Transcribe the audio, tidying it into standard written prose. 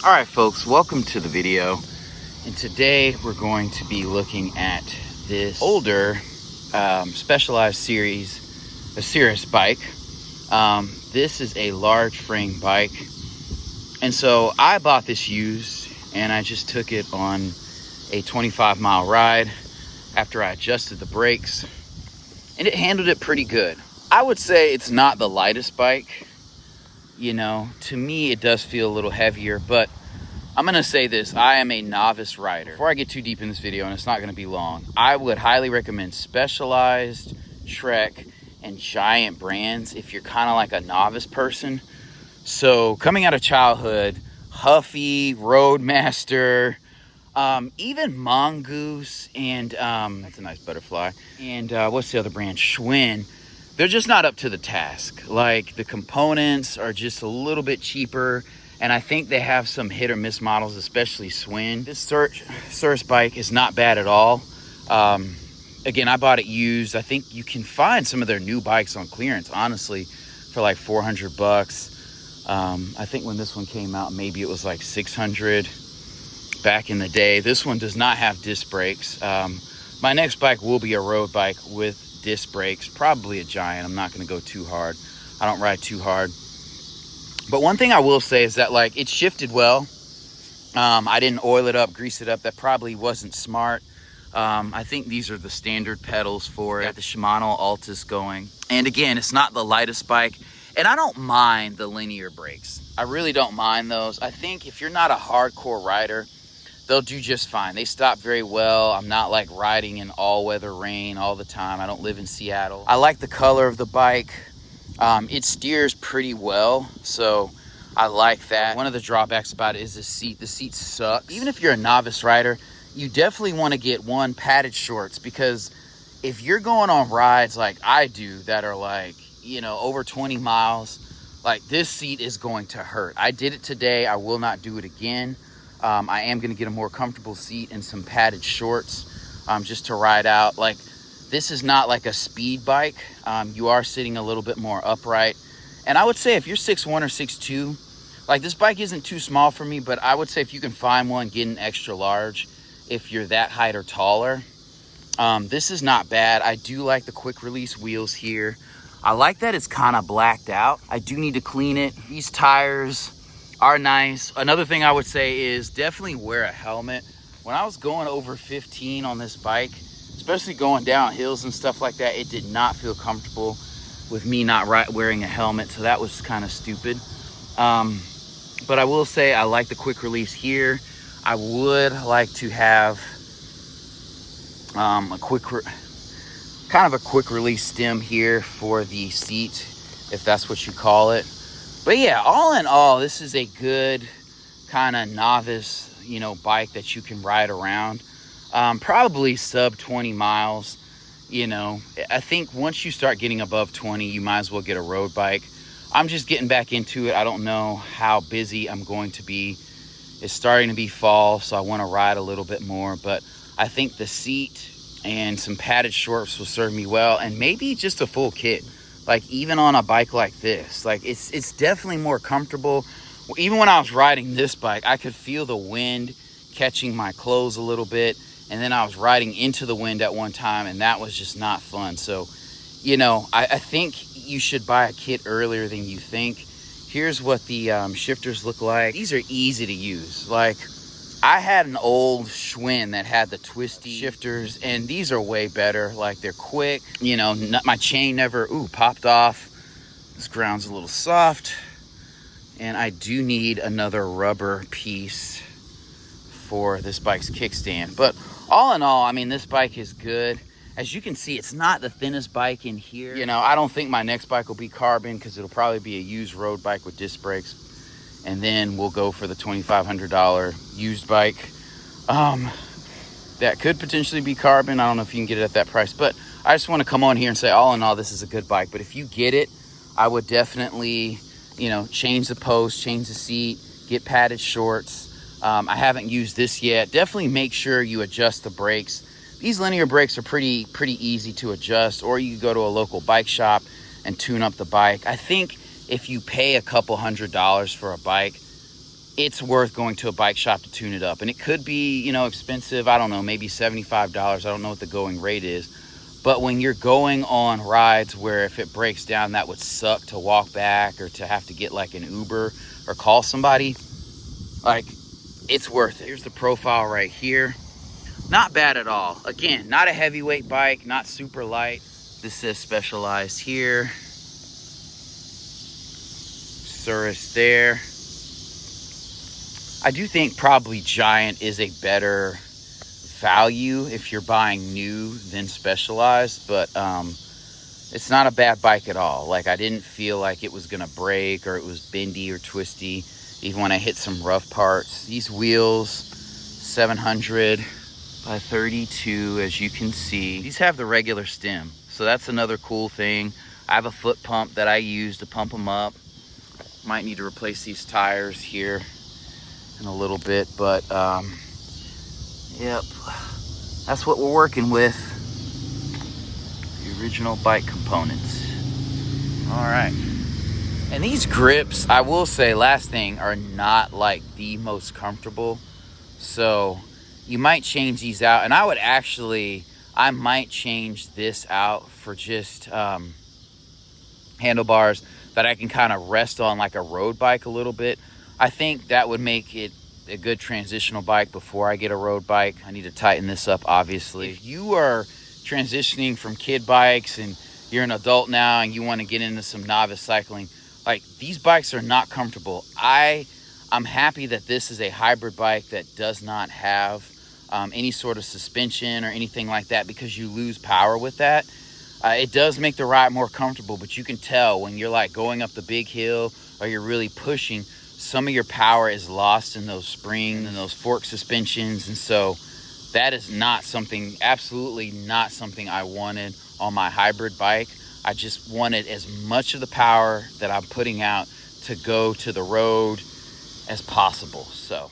All right, folks, welcome to the video. And today we're going to be looking at this older Specialized series, a Sirrus bike. This is a large frame bike. And so I bought this used and I just took it on a 25-mile ride after I adjusted the brakes, and it handled it pretty good. I would say it's not the lightest bike. You know, to me, it does feel a little heavier, but I'm going to say this. I am a novice rider. Before I get too deep in this video, and it's not going to be long, I would highly recommend Specialized, Trek, and Giant brands if you're kind of like a novice person. So coming out of childhood, Huffy, Roadmaster, even Mongoose, and that's a nice butterfly. And what's the other brand? Schwinn. They're just not up to the task. Like, the components are just a little bit cheaper, and I think they have some hit or miss models, especially Schwinn. This Sirrus bike is not bad at all. Again, I bought it used. I think you can find some of their new bikes on clearance, honestly, for like $400. I think when this one came out, maybe it was like $600 back in the day. This one does not have disc brakes. My next bike will be a road bike with disc brakes, probably a Giant. I'm not going to go too hard. I don't ride too hard. But one thing I will say is that, like, it shifted well. I didn't oil it up, grease it up. That probably wasn't smart. I think these are the standard pedals for it. Got the Shimano Altus going. And again, it's not the lightest bike. And I don't mind the linear brakes. I really don't mind those. I think if you're not a hardcore rider, they'll do just fine. They stop very well. I'm not like riding in all-weather rain all the time. I don't live in Seattle. I like the color of the bike. It steers pretty well, so I like that. One of the drawbacks about it is the seat. The seat sucks. Even if you're a novice rider, you definitely want to get one padded shorts, because if you're going on rides like I do that are like, you know, over 20 miles, like, this seat is going to hurt. I did it today. I will not do it again. I am going to get a more comfortable seat and some padded shorts just to ride out. Like, this is not like a speed bike. You are sitting a little bit more upright. And I would say if you're 6'1" or 6'2", like, this bike isn't too small for me, but I would say if you can find one, get an extra large if you're that height or taller. This is not bad. I do like the quick release wheels here. I like that it's kind of blacked out. I do need to clean it. These tires are nice. Another thing I would say is definitely wear a helmet. When I was going over 15 on this bike, especially going down hills and stuff like that, it did not feel comfortable with me not wearing a helmet, so that was kind of stupid. But I will say I like the quick release here. I would like to have a quick release stem here for the seat, if that's what you call it. But yeah, all in all, this is a good kind of novice, you know, bike that you can ride around. Probably sub 20 miles. You know, I think once you start getting above 20, you might as well get a road bike. I'm just getting back into it. I don't know how busy I'm going to be. It's starting to be fall, so I want to ride a little bit more. But I think the seat and some padded shorts will serve me well, and maybe just a full kit. Like, even on a bike like this, like, it's definitely more comfortable. Even when I was riding this bike, I could feel the wind catching my clothes a little bit, and then I was riding into the wind at one time, and that was just not fun. So, you know, I think you should buy a kit earlier than you think. Here's what the shifters look like. These are easy to use. Like, I had an old Schwinn that had the twisty shifters, and these are way better. Like, they're quick. You know, my chain never popped off. This ground's a little soft, and I do need another rubber piece for this bike's kickstand. But all in all, I mean, this bike is good. As you can see, it's not the thinnest bike in here. You know, I don't think my next bike will be carbon, because it'll probably be a used road bike with disc brakes. And then we'll go for the $2,500 used bike. That could potentially be carbon. I don't know if you can get it at that price. But I just want to come on here and say, all in all, this is a good bike. But if you get it, I would definitely, you know, change the post, change the seat, get padded shorts. I haven't used this yet. Definitely make sure you adjust the brakes. These linear brakes are pretty easy to adjust, or you can go to a local bike shop and tune up the bike. I think if you pay a couple $100s for a bike, it's worth going to a bike shop to tune it up. And it could be, you know, expensive. I don't know, maybe $75. I don't know what the going rate is. But when you're going on rides where if it breaks down, that would suck to walk back or to have to get like an Uber or call somebody, like, it's worth it. Here's the profile right here. Not bad at all. Again, not a heavyweight bike, not super light. This says Specialized here. Sirrus there. I do think probably Giant is a better value if you're buying new than Specialized, but it's not a bad bike at all. Like, I didn't feel like it was gonna break or it was bendy or twisty, even when I hit some rough parts. These wheels, 700 by 32, as you can see. These have the regular stem, so that's another cool thing. I have a foot pump that I use to pump them up. Might need to replace these tires here in a little bit, but yep, that's what we're working with. The original bike components. All right. And these grips, I will say, last thing, are not like the most comfortable. So you might change these out. And I might change this out for just handlebars that I can kind of rest on like a road bike a little bit. I think that would make it a good transitional bike before I get a road bike. I need to tighten this up, obviously. If you are transitioning from kid bikes and you're an adult now and you want to get into some novice cycling, like, these bikes are not comfortable. I'm happy that this is a hybrid bike that does not have any sort of suspension or anything like that, because you lose power with that. It does make the ride more comfortable, but you can tell when you're like going up the big hill or you're really pushing, some of your power is lost in those springs and those fork suspensions. And so that is not something, absolutely not something I wanted on my hybrid bike. I just wanted as much of the power that I'm putting out to go to the road as possible. So